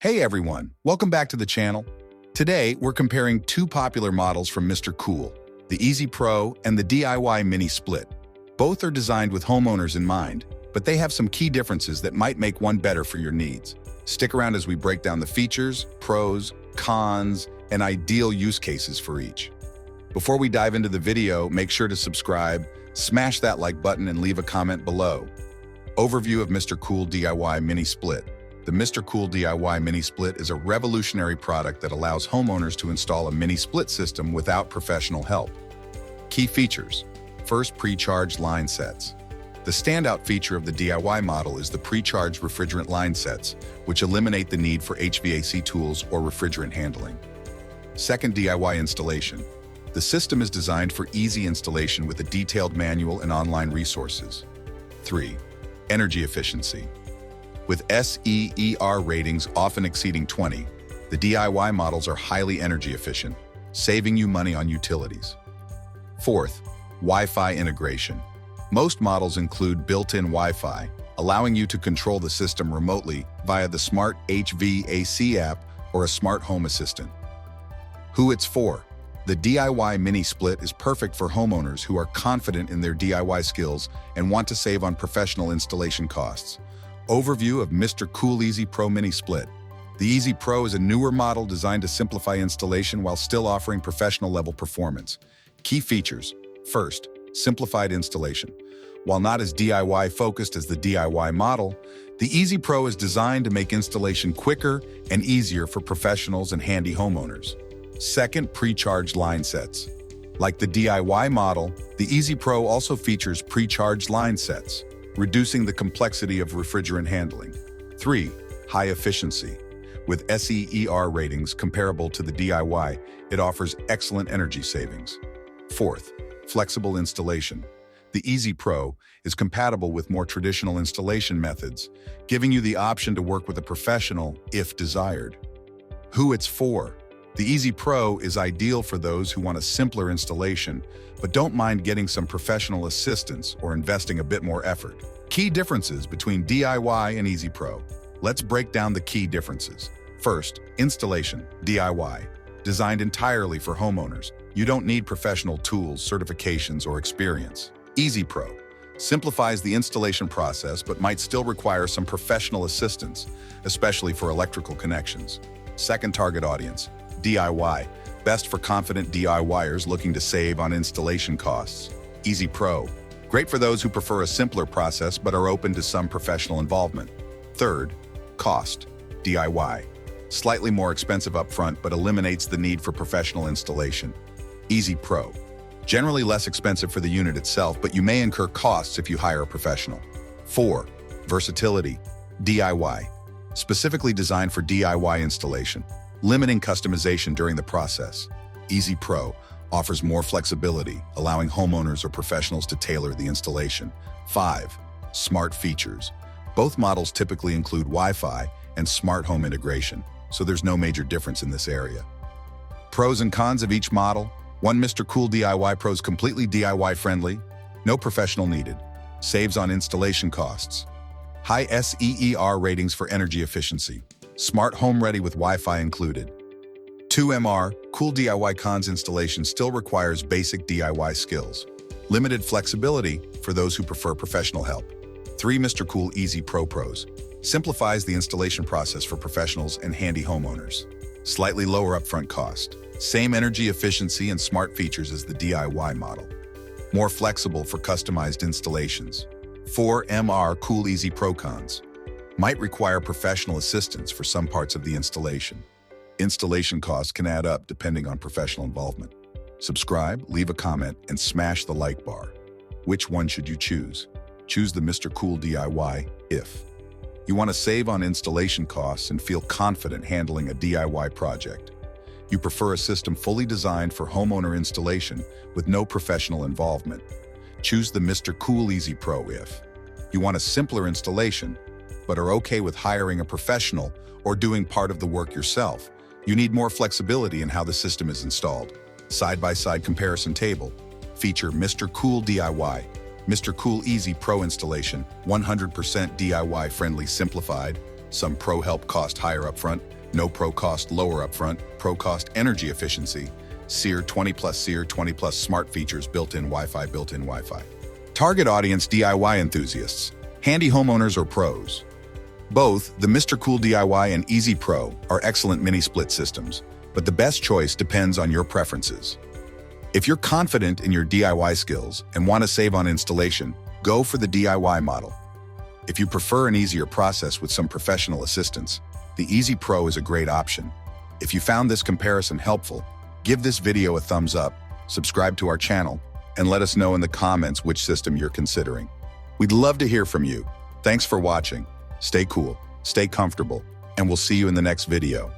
Hey everyone, welcome back to the channel. Today, we're comparing two popular models from Mr. Cool, the Easy Pro and the DIY Mini Split. Both are designed with homeowners in mind, but they have some key differences that might make one better for your needs. Stick around as we break down the features, pros, cons, and ideal use cases for each. Before we dive into the video, make sure to subscribe, smash that like button, and leave a comment below. Overview of Mr. Cool DIY Mini Split. The Mr. Cool DIY Mini Split is a revolutionary product that allows homeowners to install a mini split system without professional help. Key features. First, pre-charged line sets. The standout feature of the DIY model is the pre-charged refrigerant line sets, which eliminate the need for HVAC tools or refrigerant handling. Second, DIY installation. The system is designed for easy installation with a detailed manual and online resources. 3. Energy efficiency. With SEER ratings often exceeding 20, the DIY models are highly energy efficient, saving you money on utilities. Fourth, Wi-Fi integration. Most models include built-in Wi-Fi, allowing you to control the system remotely via the Smart HVAC app or a smart home assistant. Who it's for. The DIY Mini Split is perfect for homeowners who are confident in their DIY skills and want to save on professional installation costs. Overview of Mr. Cool Easy Pro Mini Split. The Easy Pro is a newer model designed to simplify installation while still offering professional-level performance. Key features. First, simplified installation. While not as DIY-focused as the DIY model, the Easy Pro is designed to make installation quicker and easier for professionals and handy homeowners. Second, pre-charged line sets. Like the DIY model, the Easy Pro also features pre-charged line sets, reducing the complexity of refrigerant handling. 3. High efficiency. With SEER ratings comparable to the DIY, it offers excellent energy savings. Fourth, flexible installation. The Easy Pro is compatible with more traditional installation methods, giving you the option to work with a professional if desired. Who it's for. The Easy Pro is ideal for those who want a simpler installation, but don't mind getting some professional assistance or investing a bit more effort. Key differences between DIY and Easy Pro. Let's break down the key differences. First, installation, DIY. Designed entirely for homeowners. You don't need professional tools, certifications, or experience. Easy Pro simplifies the installation process but might still require some professional assistance, especially for electrical connections. Second target audience, DIY. Best for confident DIYers looking to save on installation costs. Easy Pro. Great for those who prefer a simpler process but are open to some professional involvement. Third, cost. DIY. Slightly more expensive upfront but eliminates the need for professional installation. Easy Pro. Generally less expensive for the unit itself, but you may incur costs if you hire a professional. 4. Versatility. DIY. Specifically designed for DIY installation, limiting customization during the process. Easy Pro offers more flexibility, allowing homeowners or professionals to tailor the installation. 5. Smart features. Both models typically include Wi-Fi and smart home integration, so there's no major difference in this area. Pros and cons of each model. 1. Mr. Cool DIY Pro is completely DIY friendly, no professional needed, saves on installation costs. High SEER ratings for energy efficiency, smart home ready with Wi-Fi included. 2. MR Cool DIY Cons installation still requires basic DIY skills. Limited flexibility for those who prefer professional help. 3. Mr. Cool Easy Pro Pros simplifies the installation process for professionals and handy homeowners. Slightly lower upfront cost. Same energy efficiency and smart features as the DIY model. More flexible for customized installations. 4. MR Cool Easy Pro Cons might require professional assistance for some parts of the installation. Installation costs can add up depending on professional involvement. Subscribe, leave a comment, and smash the like bar. Which one should you choose? Choose the Mr. Cool DIY if you want to save on installation costs and feel confident handling a DIY project. You prefer a system fully designed for homeowner installation with no professional involvement. Choose the Mr. Cool Easy Pro if you want a simpler installation, but are okay with hiring a professional or doing part of the work yourself. You need more flexibility in how the system is installed. Side-by-side comparison table. Feature Mr. Cool DIY. Mr. Cool Easy Pro installation, 100% DIY friendly simplified. Some Pro help cost higher upfront, no Pro cost lower upfront, Pro cost energy efficiency, SEER 20 plus SEER 20 plus smart features, built-in Wi-Fi. Target audience DIY enthusiasts, handy homeowners or pros. Both the Mr. Cool DIY and Easy Pro are excellent mini split systems, but the best choice depends on your preferences. If you're confident in your DIY skills and want to save on installation, go for the DIY model. If you prefer an easier process with some professional assistance, the Easy Pro is a great option. If you found this comparison helpful, give this video a thumbs up, subscribe to our channel, and let us know in the comments which system you're considering. We'd love to hear from you. Thanks for watching. Stay cool, stay comfortable, and we'll see you in the next video.